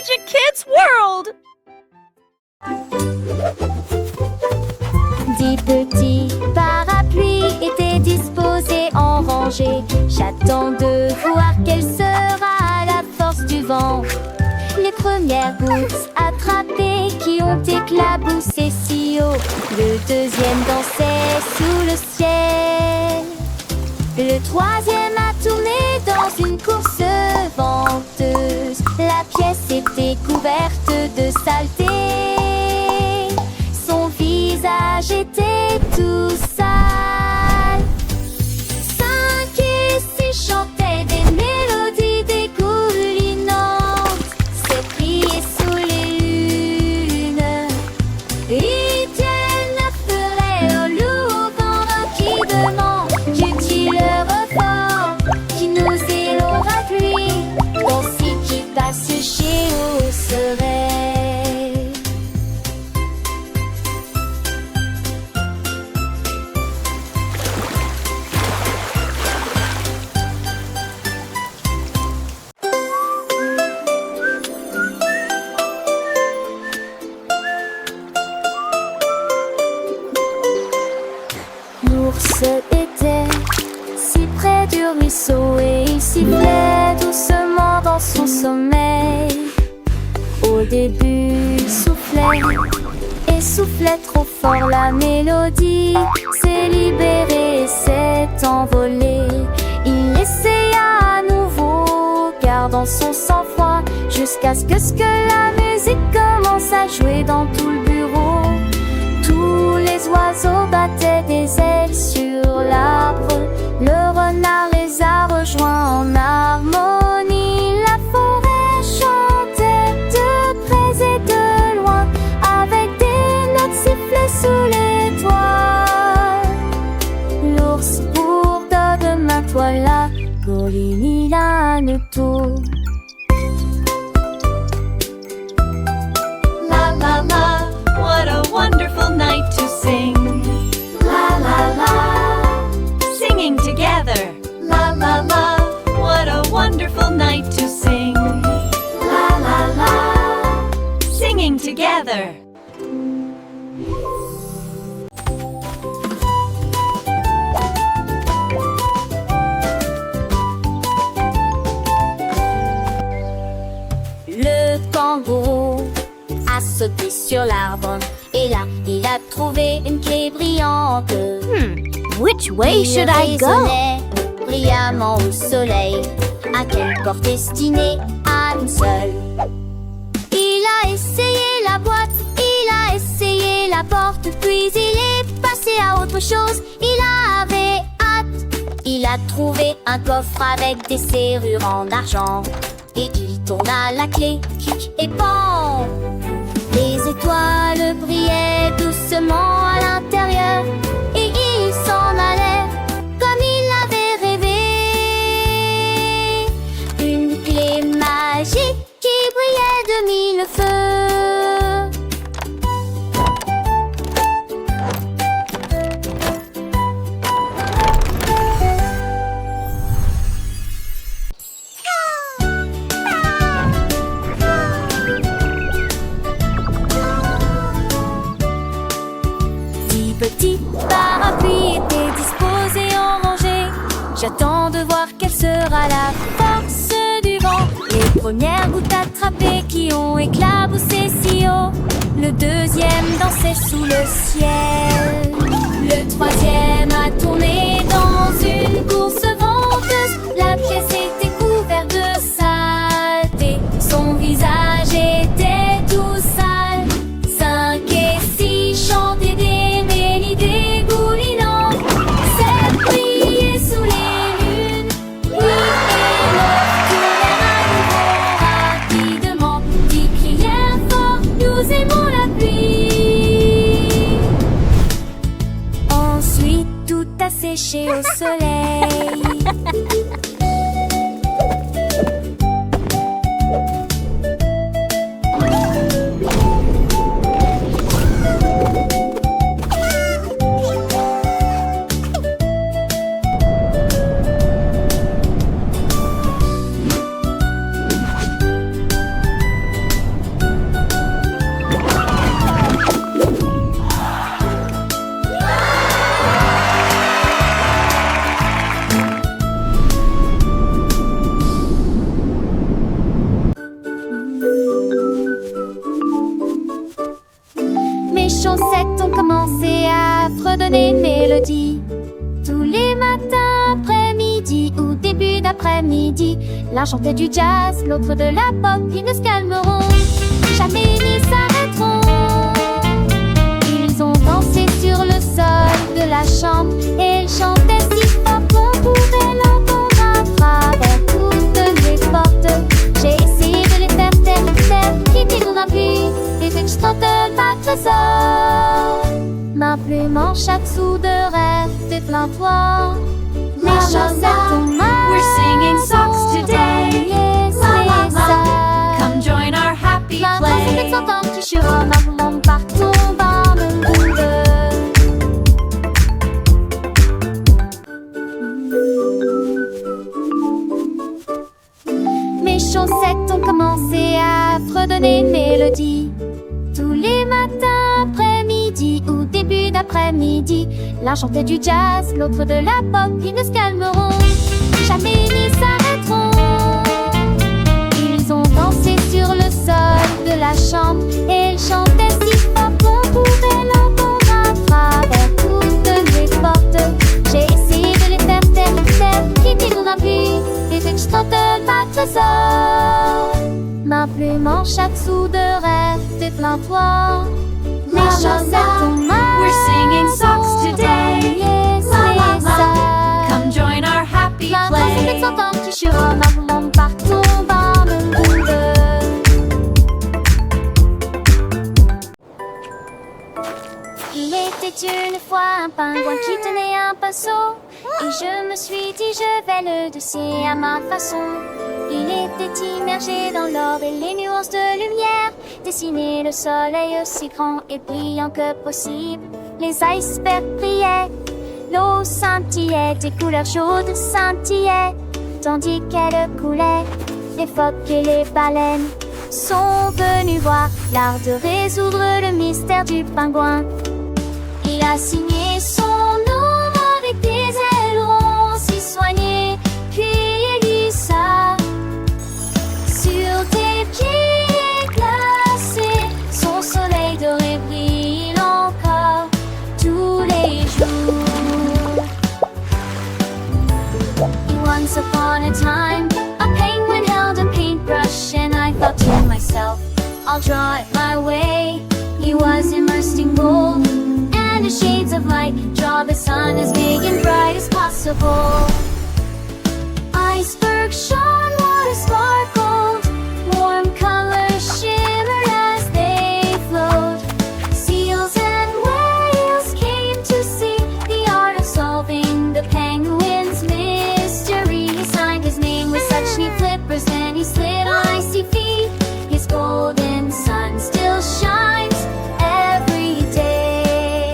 Magic Kids World! 10 petits parapluies étaient disposés en rangée. J'attends de voir quelle sera la force du vent. Les premières gouttes attrapées qui ont éclaboussé si haut. Le deuxième dansait sous le ciel. Le troisième a tourné dans une course venteuse. La pièce était couverte de saleté. Son visage était tout sale. 5 et 6 chantaient des mélodies dégoulinantes. 7 riaient sous les lunes. 8 ne ferait au loup pendant qui demande. J'utilise le refort qui nous élora pluie. Ainsi qui passe chez au serait. L'ours était si près du ruisseau et il sifflait doucement dans son sommeil. Au début, il soufflait et soufflait trop fort. La mélodie s'est libérée et s'est envolée. Il essaya à nouveau, gardant son sang-froid, jusqu'à ce que la musique commence à jouer dans tout le bureau. Tous les oiseaux battaient des ailes sur l'arbre. Le renard les a rejoints en harmonie. La forêt chantait de près et de loin, avec des notes sifflées sous les toits. L'ours bourdonne de main toi la colline, il a un tour. La la la, what a wonderful night to sing. La la la, singing together. La la la, what a wonderful night to sing. La la la, singing together. Le kangourou a sauté sur l'arbre et là, il a trouvé une clé brillante. Which way should I go? Résonnait brillamment au soleil. À quelle porte destinée? À une seule. Il a essayé la boîte, il a essayé la porte, puis il est passé à autre chose. Il avait hâte. Il a trouvé un coffre avec des serrures en argent et il tourna la clé, clic et pan. Les étoiles brillaient doucement à l'intérieur et il s'en allait comme il l'avait rêvé. Une clé magique qui brillait de mille feux. Petits parapluies étaient disposés en rangée. J'attends de voir quelle sera la force du vent. Les premières gouttes attrapées qui ont éclaboussé si haut. Le deuxième dansait sous le ciel. Le troisième a tourné dans une course venteuse. La pièce était couverte de saleté. Son visage était tout sale. 5 et 6 chantaient des mélodies dégoulinantes. 7 brillaient sous les lunes. 8 et 9 tournèrent à nouveau rapidement. 10 crièrent fort, nous aimons la pluie. Ensuite tout a séché. L'un chantait du jazz, l'autre de la pop. Ils ne se calmeront jamais ni s'arrêteront. Ils ont dansé sur le sol de la chambre et ils chantaient si fort qu'on pouvait l'entendre à travers toutes les portes. J'ai essayé de les faire taire, quitter ton appui et que je tente ma trésor. Ma plume en chaque sou de rêve, déplains-toi. Mes chaussettes ont mal. We're singing songs today. Yes, La la yes, la. Come join our happy plein de play. s'entendent qui chuchotent ma blonde partout dans le monde. Mes chaussettes ont commencé à fredonner une mélodie. Tous les matins après-midi ou début d'après-midi, l'un chantait du jazz, l'autre de la pop. Ils ne se calmeront jamais ni s'arrêteront. Ils ont dansé sur le sol de la chambre et ils chantaient si fort qu'on pouvait l'entendre à travers toutes les portes. J'ai essayé de les faire taire, quitter ton appui et que je tente ma trésor. Ma plume en chaque sou de rêve, déplains-toi. Mes chaussettes ont mal. We're singing songs today. Yes, La la yes, la. Come join our happy plein de play. s'entendent qui chuchotent ma blonde partout dans le monde. Il était une fois un pingouin qui tenait un pinceau. Et je me suis dit je vais le dessiner à ma façon. Il était immergé dans l'or et les nuances de lumière. Dessiner le soleil aussi grand et brillant que possible. Les icebergs brillaient, l'eau scintillait, des couleurs chaudes scintillaient. Tandis qu'elle coulait, les phoques et les baleines sont venus voir l'art de résoudre le mystère du pingouin. Il a signé son nom avec des ailerons si soignés, puis il lit ça sur des pieds glacés. Son soleil doré brille encore tous les jours. Once upon a time, a penguin held a paintbrush, and I thought to myself, I'll draw it my way. He was immersed in gold and the shades of light. Draw the sun as big and bright as possible. Icebergs shone, water sparkled, warm colors shimmered as they flowed. Seals and whales came to see the art of solving the penguin's mystery. He signed his name with such neat flippers, then he slid on icy feet. His golden sun still shines every day.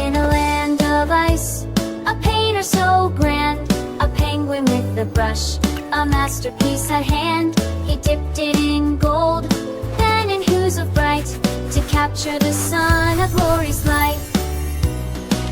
In a land of ice, a painter so grand, a penguin with a brush, a masterpiece at hand. He dipped it in gold, then in hues of bright, to capture the sun of glorious light.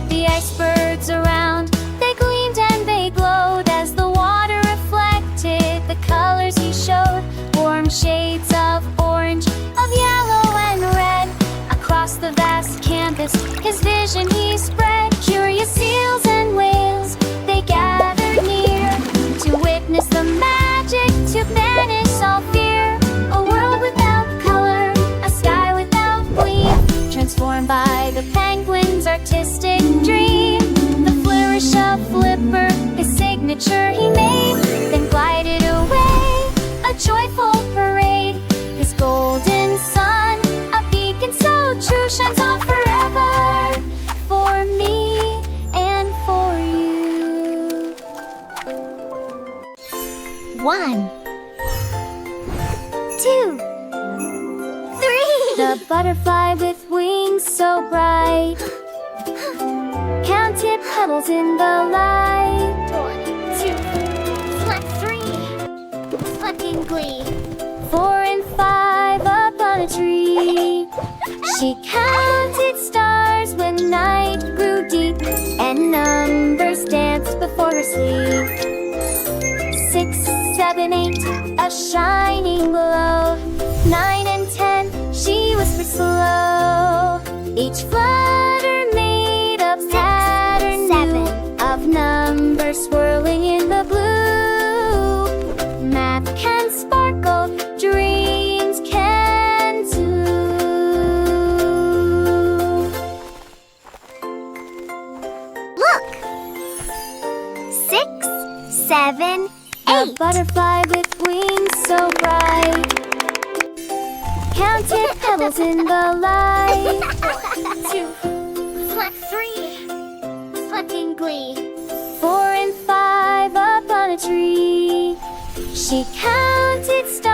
The icebergs around, they gleamed and they glowed as the water reflected the colors he showed. Warm shades of orange, of yellow and red. Across the vast canvas, his vision he spread. Curious seals and whales, they gathered near to witness the magic, to banish all fear. A world without color, a sky without gleam, transformed by the penguin's artistic dream. The flourish of Flipper, his signature he made, then glided away, a joyful parade. His golden sun, a beacon so true, shines on forever for me and for you. 1, 2, 3. The butterfly with wings so bright counted petals in the light. 1, 2, flap 3. Flap in glee. 4 and 5 up on a tree. She counted stars when night grew deep, and numbers danced before her sleep. 6, 7, 8, a shining glow. 9 and 10, she whispered slow. Each flutter made a pattern new of numbers swirling in the blue. 7, A 8. butterfly with wings so bright counted pebbles in the light. 2, 3. Plucking glee. 4 and 5 up on a tree. She counted stars